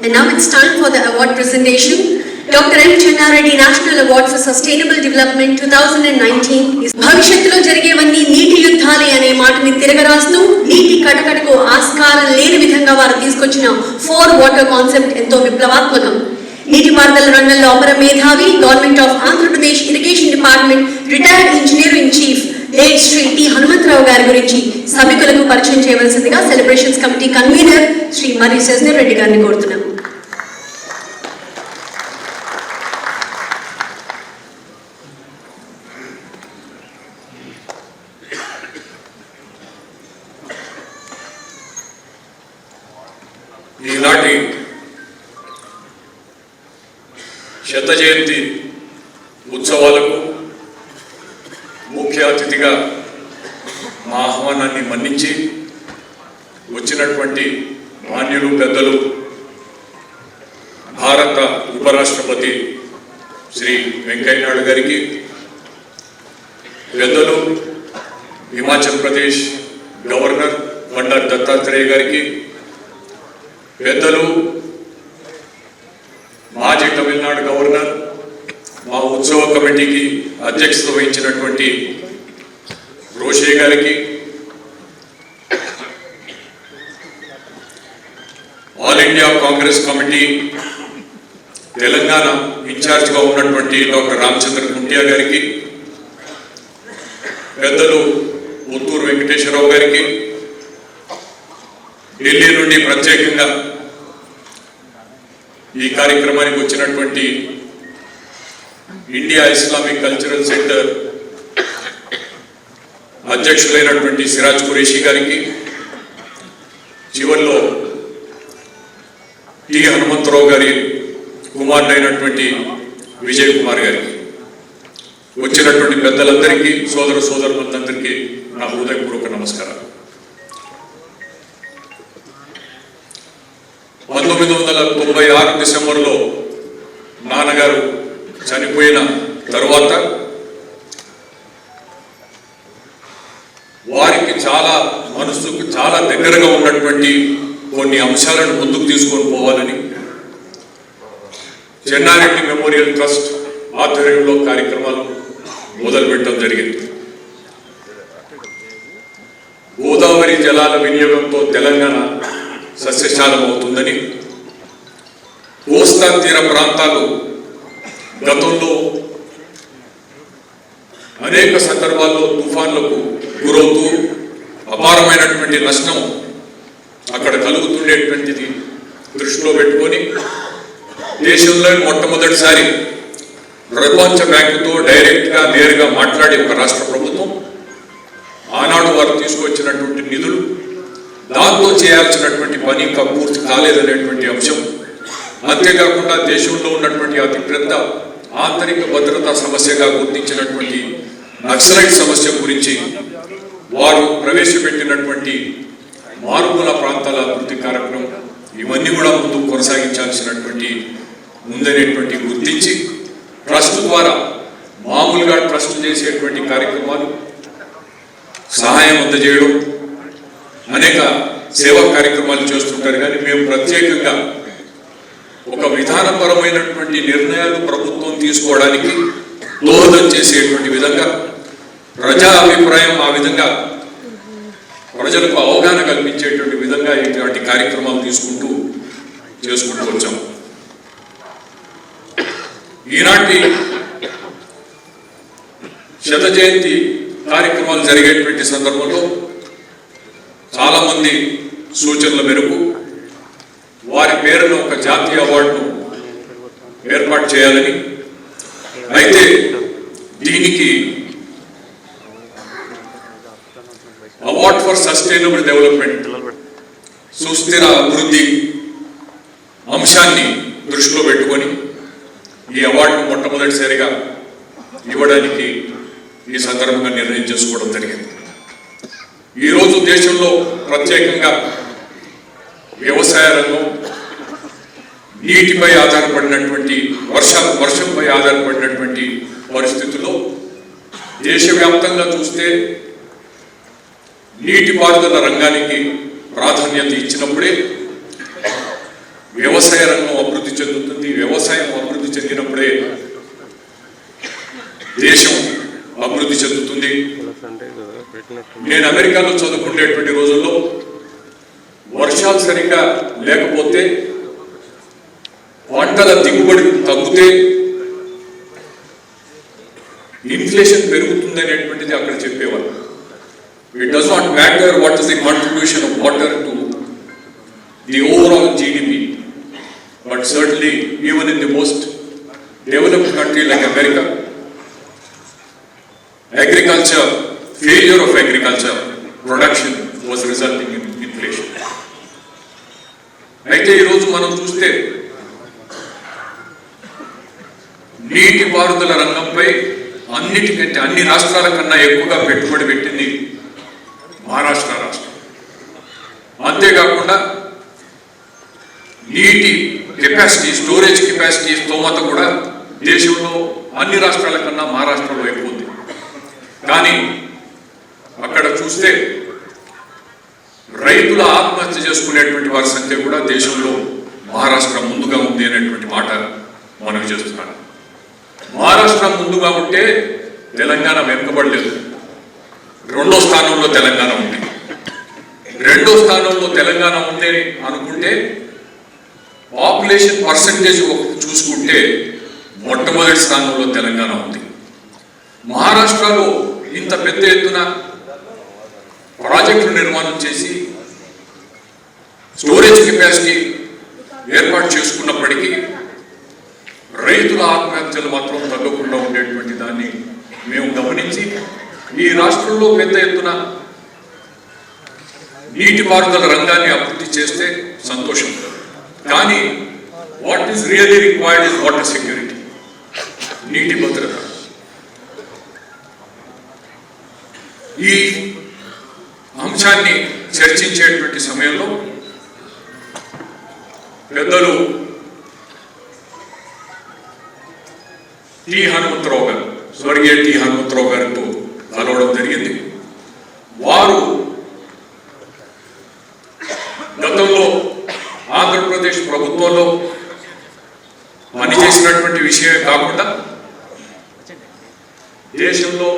And now it's time for the award presentation. Dr. M. Chennareddy National Award for Sustainable Development 2019 is భవిష్యత్తులో జరిగేవన్నీ నీటి యుద్ధాలే అనే మాటని తిరగరాస్తూ నీటి కటకటకు ఆస్కారం లేని విధంగా వారు తీసుకొచ్చిన 4 వాటర్ కాన్సెప్ట్ ఎంతో విప్లవాత్మకం. నీటిపారుదల రంగంలో అపర మేధావి, government of Andhra Pradesh irrigation department retired engineer in chief late Shri T Hanumantha Rao గారి గురించి సభికులకు పరిచయం చేయవలసిందిగా సెలబ్రేషన్స్ కమిటీ కన్వీనర్ శ్రీ మరి శశిధర్ రెడ్డి గారిని కోరుతున్నాం. ఈనాటి శత జయంతి ఉత్సవాలకు ముఖ్య అతిథిగా మా ఆహ్వానాన్ని మన్నించి వచ్చినటువంటి మాన్యులు పెద్దలు భారత ఉపరాష్ట్రపతి శ్రీ వెంకయ్య నాయుడు గారికి, పెద్దలు హిమాచల్ ప్రదేశ్ గవర్నర్ బండారు దత్తాత్రేయ గారికి, పెద్దలు మాజీ తమిళనాడు గవర్నర్, మా ఉత్సవ కమిటీకి అధ్యక్షత వహించినటువంటి రోషే గారికి, all India Congress committee Telangana ఇన్ఛార్జ్గా ఉన్నటువంటి డాక్టర్ రామచంద్ర కుంటియా గారికి, పెద్దలు పుత్తూరు వెంకటేశ్వరరావు గారికి, ఢిల్లీ నుండి ప్రత్యేకంగా ఈ కార్యక్రమానికి వచ్చినటువంటి ఇండియా ఇస్లామిక్ కల్చరల్ సెంటర్ అధ్యక్షులైనటువంటి సిరాజ్ ఖురేషీ గారికి, చివరిలో టి హనుమంతరావు గారి కుమారుడైనటువంటి విజయ్ కుమార్ గారికి, వచ్చినటువంటి పెద్దలందరికీ, సోదర సోదరులందరికీ నా హృదయపూర్వక నమస్కారాలు. 1996 డిసెంబర్లో నాన్నగారు చనిపోయిన తరువాత వారికి మనసుకు చాలా దగ్గరగా ఉన్నటువంటి కొన్ని అంశాలను ముందుకు తీసుకొని పోవాలని చెన్నారెడ్డి మెమోరియల్ ట్రస్ట్ ఆధ్వర్యంలో కార్యక్రమాలు మొదలుపెట్టడం జరిగింది. గోదావరి జలాల వినియోగంతో తెలంగాణ సస్యశాలం అవుతుందని, కోస్తా తీర ప్రాంతాలు గతంలో అనేక సందర్భాల్లో తుఫాన్లకు గురవుతూ అపారమైనటువంటి నష్టం అక్కడ కలుగుతుండేటువంటిది దృష్టిలో పెట్టుకొని దేశంలో మొట్టమొదటిసారి ప్రపంచ బ్యాంకుతో డైరెక్ట్గా నేరుగా మాట్లాడే ఒక రాష్ట్ర ప్రభుత్వం ఆనాడు వారు తీసుకొచ్చినటువంటి నిధులు, దాంతో చేయాల్సినటువంటి పని ఇంకా పూర్తి కాలేదనేటువంటి అంశం, అంతేకాకుండా దేశంలో ఉన్నటువంటి అతి పెద్ద ఆంతరిక భద్రతా సమస్యగా గుర్తించినటువంటి నక్సలైట్ సమస్య గురించి వారు ప్రవేశపెట్టినటువంటి మారుమూల ప్రాంతాల అభివృద్ధి కార్యక్రమం, ఇవన్నీ కూడా ముందుకు కొనసాగించాల్సినటువంటి ఉందనేటువంటి గుర్తించి ట్రస్ట్ ద్వారా మామూలుగా ట్రస్ట్ చేసేటువంటి కార్యక్రమాలు, సహాయం అందజేయడం, అనేక సేవా కార్యక్రమాలు చేస్తుంటారు. కానీ మేము ప్రత్యేకంగా ఒక విధానపరమైనటువంటి నిర్ణయాలు ప్రభుత్వం తీసుకోవడానికి దోహదం చేసేటువంటి విధంగా, ప్రజా అభిప్రాయం ఆ విధంగా ప్రజలకు అవగాహన కల్పించేటువంటి విధంగా ఇటువంటి కార్యక్రమాలు చేసుకుంటూ వచ్చాం. ఈనాటి శత జయంతి కార్యక్రమాలు జరిగేటువంటి సందర్భంలో చాలా మంది సూచనల మేరకు వారి పేరును ఒక జాతీయ అవార్డును ఏర్పాటు చేయాలని, అయితే దీనికి అవార్డ్ ఫర్ సస్టైనబుల్ డెవలప్మెంట్, సుస్థిర అభివృద్ధి అంశాన్ని దృష్టిలో పెట్టుకొని ఈ అవార్డును మొట్టమొదటిసారిగా ఇవ్వడానికి ఈ సందర్భంగా నిర్ణయం చేసుకోవడం జరిగింది. ఈరోజు దేశంలో ప్రత్యేకంగా వ్యవసాయ రంగం, నీటిపై ఆధారపడినటువంటి వర్షంపై ఆధారపడినటువంటి పరిస్థితుల్లో దేశవ్యాప్తంగా చూస్తే నీటిపారుదల రంగానికి ప్రాధాన్యత ఇచ్చినప్పుడే వ్యవసాయ రంగం అభివృద్ధి చెందుతుంది. వ్యవసాయం అభివృద్ధి చెందినప్పుడే దేశం అభివృద్ధి చెందుతుంది. నేను అమెరికాలో చదువుకునేటువంటి రోజుల్లో వర్షాలు సరిగ్గా లేకపోతే పంటల దిగుబడి తగ్గితే ఇన్ఫ్లేషన్ పెరుగుతుంది అనేటువంటిది అక్కడ చెప్పేవారు. It does not matter what is the contribution of water to the overall GDP, but certainly even in the most developed country like America, agriculture, failure of agriculture production was resulting in inflation. అయితే ఈరోజు మనం చూస్తే నీటిపారుదల రంగంపై అన్నిటికంటే అన్ని రాష్ట్రాల కన్నా ఎక్కువగా పెట్టుబడి పెట్టింది మహారాష్ట్ర రాష్ట్రం. అంతేకాకుండా నీటి కెపాసిటీ, స్టోరేజ్ కెపాసిటీ స్తోమత కూడా దేశంలో అన్ని రాష్ట్రాల కన్నా మహారాష్ట్రలో ఎక్కువ ఉంది. కానీ అక్కడ చూస్తే రైతుల ఆత్మహత్య చేసుకునేటువంటి వారి సంఖ్య కూడా దేశంలో మహారాష్ట్ర ముందుగా ఉంది అనేటువంటి మాట మనం చేస్తున్నాను. మహారాష్ట్ర ముందుగా ఉంటే తెలంగాణ వెనుకబడలేదు. రెండో స్థానంలో తెలంగాణ ఉంది. రెండో స్థానంలో తెలంగాణ ఉంది అని అనుకుంటే పాపులేషన్ పర్సంటేజ్ చూసుకుంటే మొట్టమొదటి స్థానంలో తెలంగాణ ఉంది. మహారాష్ట్రలో ఇంత పెద్ద ఎత్తున ప్రాజెక్టులు నిర్మాణం చేసి స్టోరేజ్ కెపాసిటీ ఏర్పాటు చేసుకున్నప్పటికీ రైతుల ఆత్మహత్యలు మాత్రం తగ్గకుండా ఉండేటువంటి దాన్ని మేము గమనించి ఈ రాష్ట్రంలో పెద్ద ఎత్తున నీటిపారుదల రంగాన్ని అభివృద్ధి చేస్తే సంతోషం. కానీ what is really required is water security, నీటి భద్రత. ఈ అంశాన్ని చర్చించేటువంటి సమయంలో పెద్దలు టి హనుమంతరావు గారు, స్వర్గీయ టి హనుమంతరావు గారితో కలవడం జరిగింది. వారు గతంలో ఆంధ్రప్రదేశ్ ప్రభుత్వంలో పనిచేసినటువంటి విషయమే కాకుండా దేశంలో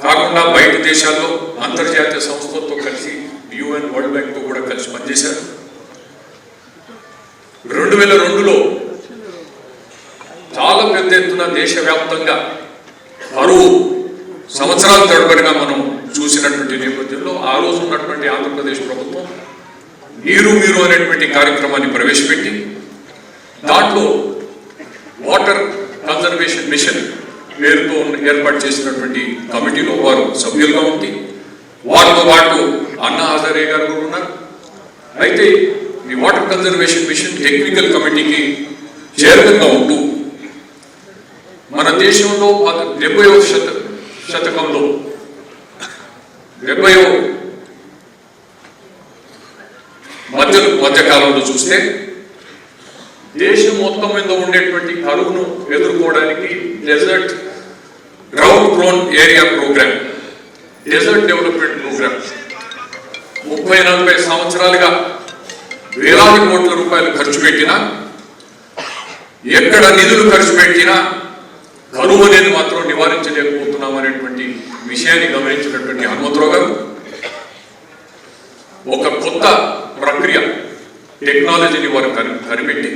కాకుండా బయట దేశాల్లో అంతర్జాతీయ సంస్థలతో కలిసి UN వరల్డ్ బ్యాంక్తో కూడా కలిసి పనిచేశారు. 2002లో చాలా పెద్ద ఎత్తున దేశవ్యాప్తంగా కరువు సంవత్సరాల తరబడిగా మనం చూసినటువంటి నేపథ్యంలో ఆ రోజు ఉన్నటువంటి ఆంధ్రప్రదేశ్ ప్రభుత్వం నీరు మీరు అనేటువంటి కార్యక్రమాన్ని ప్రవేశపెట్టి దాంట్లో వాటర్ కన్జర్వేషన్ మిషన్ పేరుతో ఏర్పాటు చేసినటువంటి కమిటీలో వారు సభ్యులుగా ఉండి వారితో పాటు అన్నా హజారే గారు కూడా ఉన్నారు. అయితే ఈ వాటర్ కన్జర్వేషన్ మిషన్ టెక్నికల్ కమిటీకి చైర్మన్గా ఉంటూ మన దేశంలో 70వ శతకంలో 70వ మధ్యకాలంలో చూస్తే దేశం మొత్తం మీద ఉండేటువంటి కరువును ఎదుర్కోవడానికి desert drought prone area program, desert development program 30-40 సంవత్సరాలుగా వేలాది కోట్ల రూపాయలు ఖర్చు పెట్టినా ఎక్కడ నిధులు ఖర్చు పెట్టినా కరువు అనేది మాత్రం నివారించలేకపోతున్నాం అనేటువంటి విషయాన్ని గమనించినటువంటి హనుమంతరావు గారు ఒక కొత్త ప్రక్రియ టెక్నాలజీని వారు కనిపెట్టి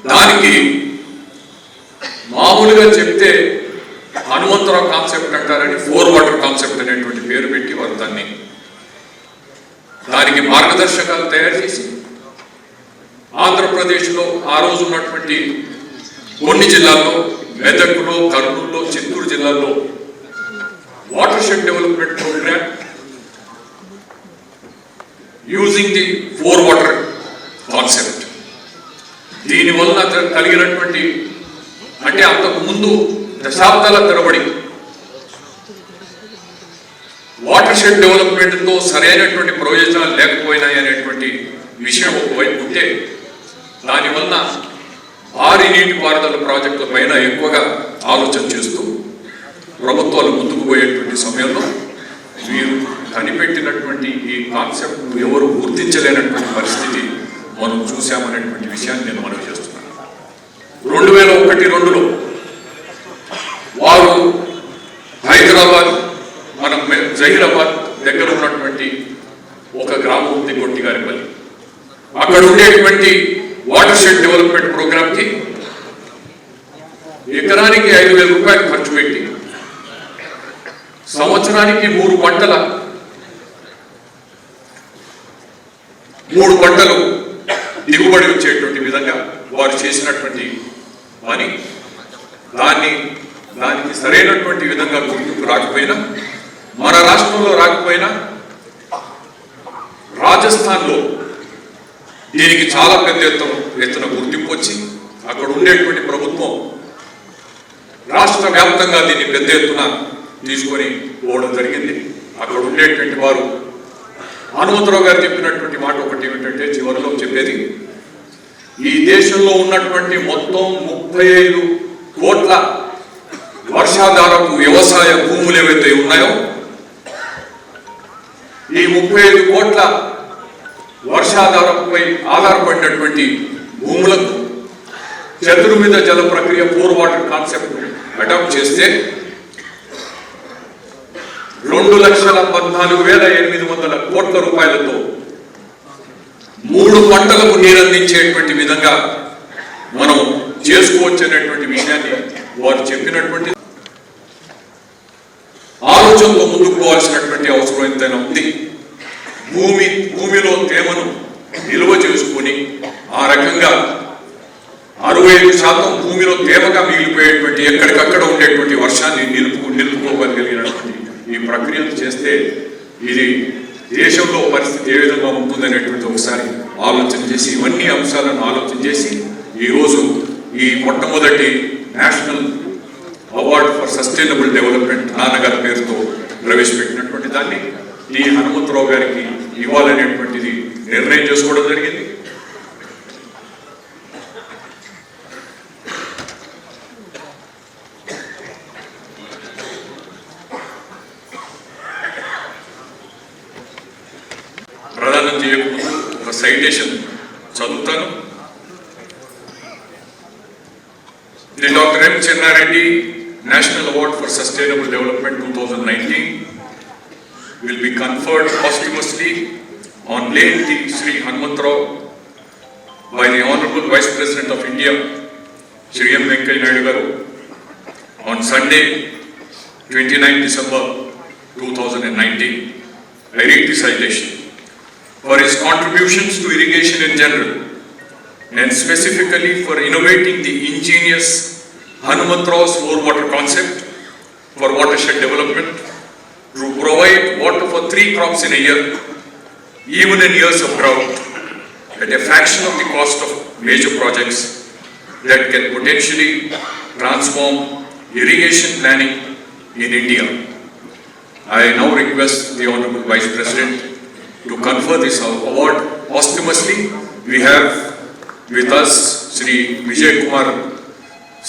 దానికి మామూలుగా చెప్తే హనుమంతరావు కాన్సెప్ట్ అంటారని 4 వాటర్ కాన్సెప్ట్ అనేటువంటి పేరు పెట్టి వారు దానికి మార్గదర్శకాలు తయారు చేసి ఆంధ్రప్రదేశ్లో ఆ రోజు ఉన్నటువంటి కొన్ని జిల్లాల్లో మెదక్లో, కర్నూలులో, చిత్తూరు జిల్లాల్లో water shed development program using the 4 water concept. దీనివల్ల కలిగినటువంటి అంటే అంతకు ముందు దశాబ్దాల తరబడి వాటర్ షెడ్ డెవలప్మెంట్తో సరైనటువంటి ప్రయోజనాలు లేకపోయినాయి అనేటువంటి విషయం ఒకవైపు ఉంటే దానివల్ల భారీ నీటిపారుదల ప్రాజెక్టుల పైన ఎక్కువగా ఆలోచన చేస్తూ ప్రభుత్వాలు ముందుకు పోయేటువంటి సమయంలో మీరు కనిపెట్టినటువంటి ఈ కాన్సెప్ట్ ఎవరు గుర్తించలేనటువంటి పరిస్థితి మనం చూసామనేటువంటి విషయాన్ని నేను మనవి చేస్తున్నాను. 2001-2లో వారు హైదరాబాద్ మన జహీరాబాద్ దగ్గర ఉన్నటువంటి ఒక గ్రామం ఉంది గొట్టిగారిపల్లి. అక్కడ ఉండేటువంటి వాటర్ షెడ్ డెవలప్మెంట్ ప్రోగ్రామ్కి ఎకరానికి 5,000 రూపాయలు ఖర్చు పెట్టి సంవత్సరానికి 3 పంటలు దిగుబడి వచ్చేటువంటి విధంగా వారు చేసినటువంటి పని, దానికి సరైనటువంటి విధంగా గుర్తింపు రాకపోయినా, మన రాష్ట్రంలో రాకపోయినా రాజస్థాన్లో దీనికి చాలా పెద్ద ఎత్తున గుర్తింపు వచ్చి అక్కడ ఉండేటువంటి ప్రభుత్వం రాష్ట్ర వ్యాప్తంగా దీన్ని పెద్ద ఎత్తున తీసుకొని పోవడం జరిగింది. అక్కడ ఉండేటువంటి వారు హనుమంతరావు గారు చెప్పినటువంటి మాట ఒకటి ఏమిటంటే, చివరిలో చెప్పేది, ఈ దేశంలో ఉన్నటువంటి మొత్తం 35 కోట్ల వర్షాధారపు వ్యవసాయ భూములు ఏవైతే ఉన్నాయో, ఈ 35 కోట్ల వర్షాధారపై ఆధారపడినటువంటి భూములకు చతుర్విధ జల ప్రక్రియ 4 వాటర్ కాన్సెప్ట్ అడాప్ట్ చేస్తే 2,14,800 కోట్ల రూపాయలతో 3 పంటలకు నీరందించేటువంటి విధంగా మనం చేసుకోవచ్చు అనేటువంటి విషయాన్ని వారు చెప్పినటువంటి ఆలోచనతో ముందుకు పోవాల్సినటువంటి అవసరం ఎంతైనా ఉంది. భూమిలో తేమను నిల్వ చేసుకుని ఆ రకంగా 65% భూమిలో తేమగా మిగిలిపోయేటువంటి ఎక్కడికక్కడ ఉండేటువంటి వర్షాన్ని నిలుపుకోగలిగినటువంటి ఈ ప్రక్రియను చేస్తే ఇది దేశంలో పరిస్థితి ఏ విధంగా ఉంటుందనేటువంటి ఒకసారి ఆలోచన చేసి, ఇవన్నీ అంశాలను ఆలోచన చేసి ఈరోజు ఈ మొట్టమొదటి national award for sustainable development నాన్నగారి పేరుతో ప్రవేశపెట్టినటువంటి దాన్ని ఈ హనుమంతరావు గారికి ఇవ్వాలనేటువంటిది నిర్ణయం చేసుకోవడం జరిగింది. ప్రదానం చేయకముందు ఒక సైటేషన్ చదువుతాను. The doctor M Chenna Reddy national award for sustainable development 2019 will be conferred posthumously on late Sri Hanumantrao by the Honorable Vice President of India, Shri M. Venkaiah Naidu Garu, on Sunday, 29 December 2019. I read the citation. For his contributions to irrigation in general, and specifically for innovating the ingenious Hanumantrao's 4 water concept for watershed development, to provide water for 3 crops in a year, even in years of drought, at a fraction of the cost of major projects that can potentially transform irrigation planning in India. I now request the Honorable Vice President to confer this award posthumously. We have with us Sri Vijay Kumar,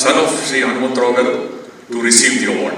son of Sri Hanumantrao Garu, to receive the award.